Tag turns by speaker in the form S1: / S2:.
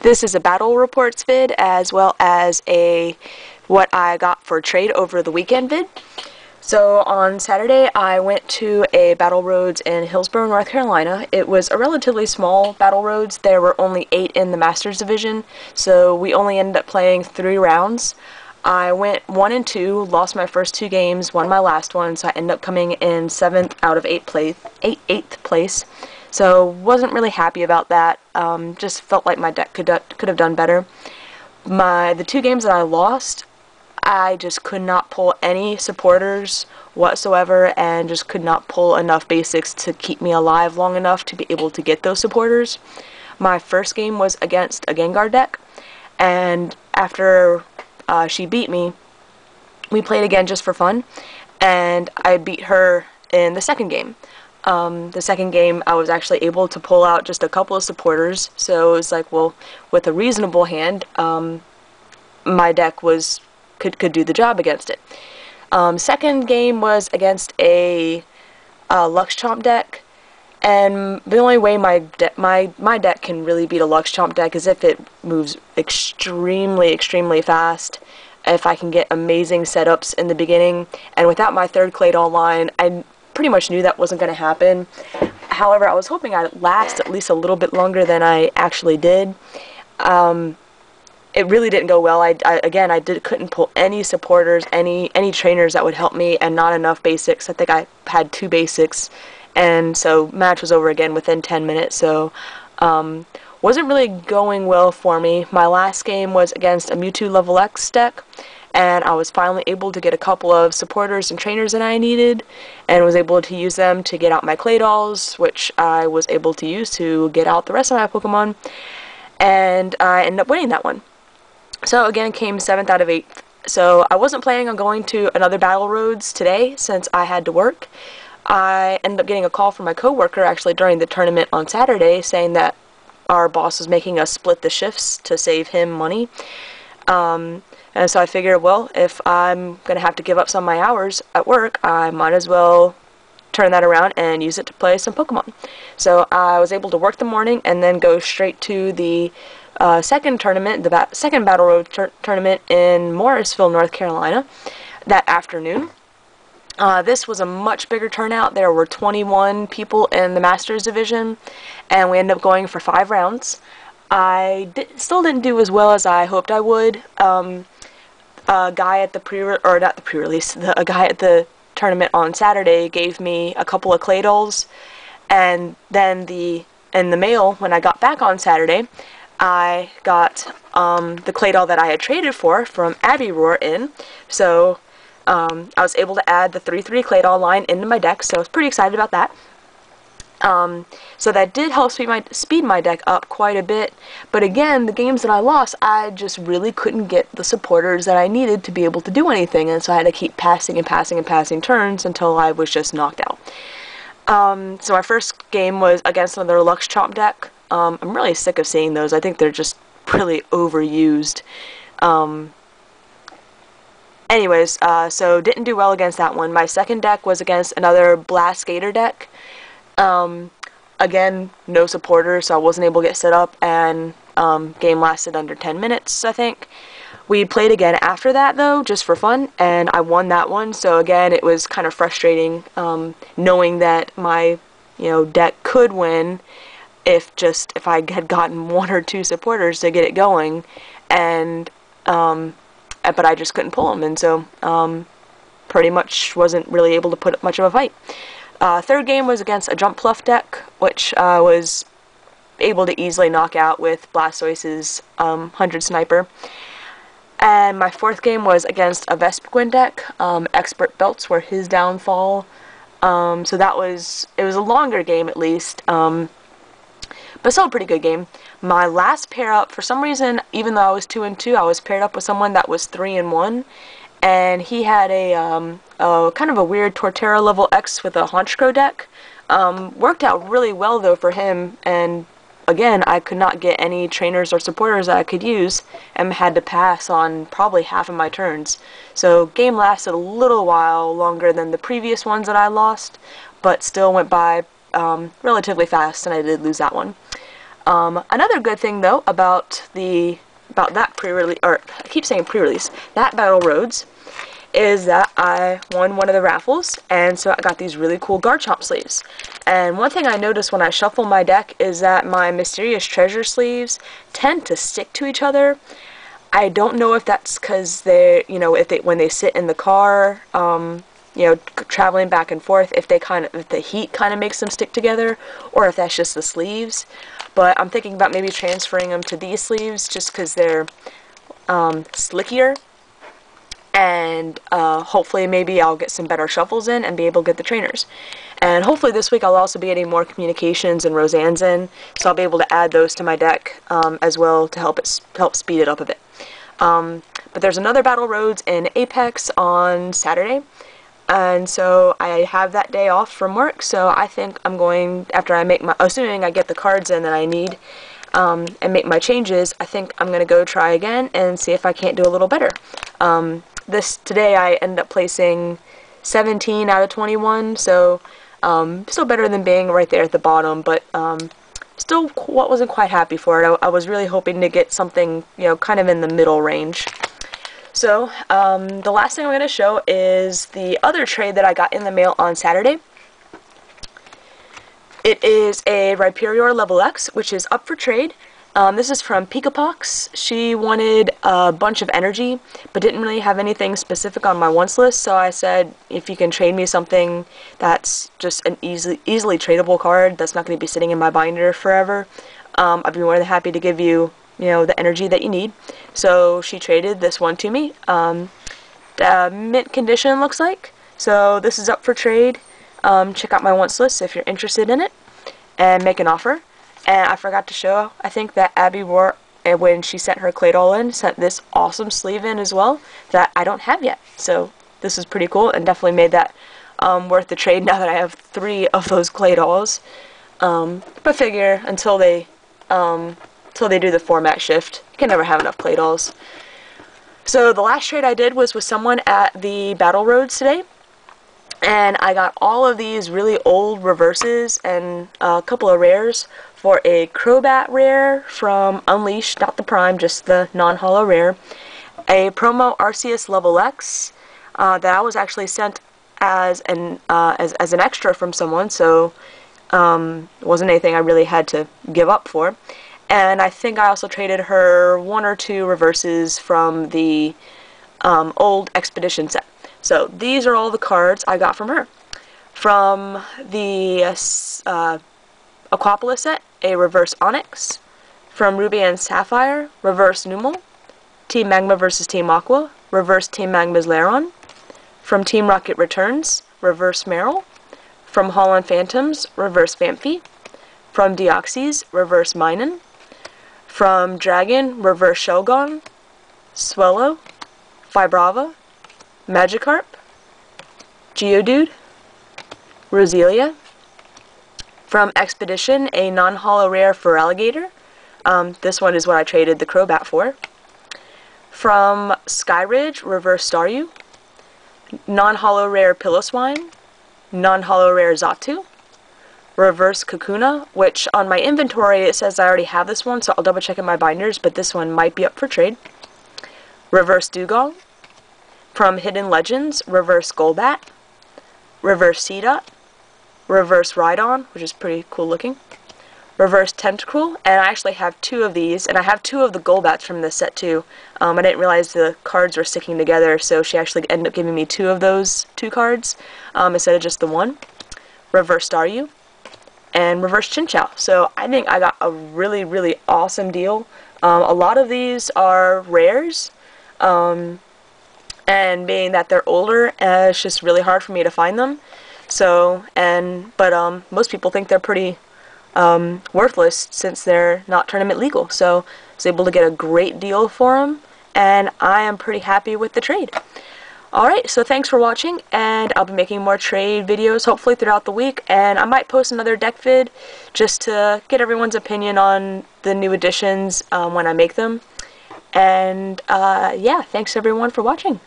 S1: This is a battle reports vid as well as a what I got for trade over the weekend vid. So on Saturday I went to a battle roads in Hillsborough, North Carolina. It was a relatively small battle roads. There were only 8 in the Masters division, so we only ended up playing 3 rounds. I went 1 and 2, lost my first 2 games, won my last one, so I ended up coming in 7th out of 8th place. So wasn't really happy about that. Just felt like my deck could have done better. The 2 games that I lost, I just could not pull any supporters whatsoever, and just could not pull enough basics to keep me alive long enough to be able to get those supporters. My first game was against a Gengar deck, and after she beat me, we played again just for fun, and I beat her in the second game. The second game I was actually able to pull out just a couple of supporters, so it was like, well, with a reasonable hand, my deck could do the job against it. Second game was against a Lux Chomp deck, and the only way my deck can really beat a Lux Chomp deck is if it moves extremely fast, if I can get amazing setups in the beginning, and without my third Claydol line, I pretty much knew that wasn't going to happen. However, I was hoping I'd last at least a little bit longer than I actually did. It really didn't go well. I couldn't pull any supporters, any trainers that would help me, and not enough basics. I think I had 2 basics, and so match was over again within 10 minutes. So wasn't really going well for me. My last game was against a Mewtwo level X deck, and I was finally able to get a couple of supporters and trainers that I needed, and was able to use them to get out my Claydolls, which I was able to use to get out the rest of my Pokemon, and I ended up winning that one. So again, came 7th out of 8th. So I wasn't planning on going to another Battle Roads today since I had to work. I ended up getting a call from my coworker actually during the tournament on Saturday saying that our boss was making us split the shifts to save him money. And so I figured, well, if I'm going to have to give up some of my hours at work, I might as well turn that around and use it to play some Pokemon. So I was able to work the morning and then go straight to the second tournament, the second Battle Road tournament in Morrisville, North Carolina, that afternoon. This was a much bigger turnout. There were 21 people in the Masters division, and we ended up going for 5 rounds. I still didn't do as well as I hoped I would. A guy at a guy at the tournament on Saturday gave me a couple of Claydolls, and then in the mail when I got back on Saturday, I got the Claydol that I had traded for from Abiroar in. So I was able to add the 3/3 Claydol line into my deck, so I was pretty excited about that. So that did help speed my deck up quite a bit, but again, the games that I lost, I just really couldn't get the supporters that I needed to be able to do anything, and so I had to keep passing turns until I was just knocked out. So my first game was against another Lux Chomp deck. I'm really sick of seeing those. I think they're just really overused. Anyways, so didn't do well against that one. My second deck was against another Blast Skater deck. Again, no supporters, so I wasn't able to get set up, and game lasted under 10 minutes, I think. We played again after that, though, just for fun, and I won that one, so again, it was kind of frustrating, knowing that my, deck could win if I had gotten 1 or 2 supporters to get it going, and, but I just couldn't pull them, and so, pretty much wasn't really able to put up much of a fight. Third game was against a Jump Fluff deck, which I was able to easily knock out with Blastoise's 100 Sniper. And my fourth game was against a Vespiquen deck. Expert Belts were his downfall. So it was a longer game at least, but still a pretty good game. My last pair up, for some reason, even though I was 2 and 2, I was paired up with someone that was 3 and 1. And he had a kind of a weird Torterra level X with a Honchkrow deck. Worked out really well though for him, and again, I could not get any trainers or supporters that I could use, and had to pass on probably half of my turns. So game lasted a little while longer than the previous ones that I lost, but still went by relatively fast, and I did lose that one. Another good thing though about that pre-release, or I keep saying pre-release, that Battle Roads, is that I won one of the raffles, and so I got these really cool Garchomp sleeves. And one thing I noticed when I shuffle my deck is that my Mysterious Treasure sleeves tend to stick to each other. I don't know if that's because they're, when they sit in the car, traveling back and forth, if the heat kind of makes them stick together, or if that's just the sleeves. But I'm thinking about maybe transferring them to these sleeves just because they're slickier. And hopefully maybe I'll get some better shuffles in and be able to get the trainers. And hopefully this week I'll also be getting more Communications and Roseanne's in, so I'll be able to add those to my deck as well to help speed it up a bit. But there's another Battle Roads in Apex on Saturday, and so I have that day off from work, so I think I'm going, after I make assuming I get the cards in that I need, and make my changes, I think I'm going to go try again and see if I can't do a little better. Today I ended up placing 17 out of 21, so still better than being right there at the bottom, but still wasn't quite happy for it. I was really hoping to get something, kind of in the middle range. So the last thing I'm going to show is the other trade that I got in the mail on Saturday. It is a Rhyperior level X, which is up for trade. This is from Pikapox. She wanted a bunch of energy, but didn't really have anything specific on my wants list, so I said, if you can trade me something that's just an easily tradable card that's not going to be sitting in my binder forever, I'd be more than happy to give you, the energy that you need. So she traded this one to me. Mint condition, looks like. So this is up for trade. Check out my wants list if you're interested in it, and make an offer. And I forgot to show, I think that abiroar, when she sent her Claydol in, sent this awesome sleeve in as well that I don't have yet. So this is pretty cool, and definitely made that worth the trade now that I have 3 of those Claydols. But figure until they do the format shift, you can never have enough Claydols. So the last trade I did was with someone at the Battle Roads today. And I got all of these really old reverses and a couple of rares for a Crobat rare from Unleashed, not the Prime, just the non-holo rare. A promo Arceus level X that I was actually sent as an extra from someone, so it wasn't anything I really had to give up for. And I think I also traded her 1 or 2 reverses from the old Expedition set. So these are all the cards I got from her. From the Aquapolis set, a reverse Onyx. From Ruby and Sapphire, reverse Numel. Team Magma versus Team Aqua, reverse Team Magma's Lairon. From Team Rocket Returns, reverse Meryl. From Holland Phantoms, reverse Vampy. From Deoxys, reverse Minun. From Dragon, reverse Shelgon. Swellow. Vibrava. Magikarp, Geodude, Roselia. From Expedition, a non-holo rare for Alligator. This one is what I traded the Crobat for. From Skyridge, reverse Staryu. Non-holo rare Piloswine. Non-holo rare Xatu. Reverse Kakuna, which on my inventory it says I already have this one, so I'll double check in my binders, but this one might be up for trade. Reverse Dugong. From Hidden Legends, reverse Golbat, reverse Seedot, reverse Rhydon, which is pretty cool looking, reverse Tentacruel, and I actually have 2 of these, and I have 2 of the Golbats from this set too. I didn't realize the cards were sticking together, so she actually ended up giving me 2 of those 2 cards instead of just the 1. Reverse Staryu, and reverse Chinchou. So I think I got a really, really awesome deal. A lot of these are rares. And being that they're older, it's just really hard for me to find them. So, but most people think they're pretty worthless since they're not tournament legal. So I was able to get a great deal for them, and I am pretty happy with the trade. Alright, so thanks for watching, and I'll be making more trade videos hopefully throughout the week, and I might post another deck vid just to get everyone's opinion on the new additions when I make them. And yeah, thanks everyone for watching.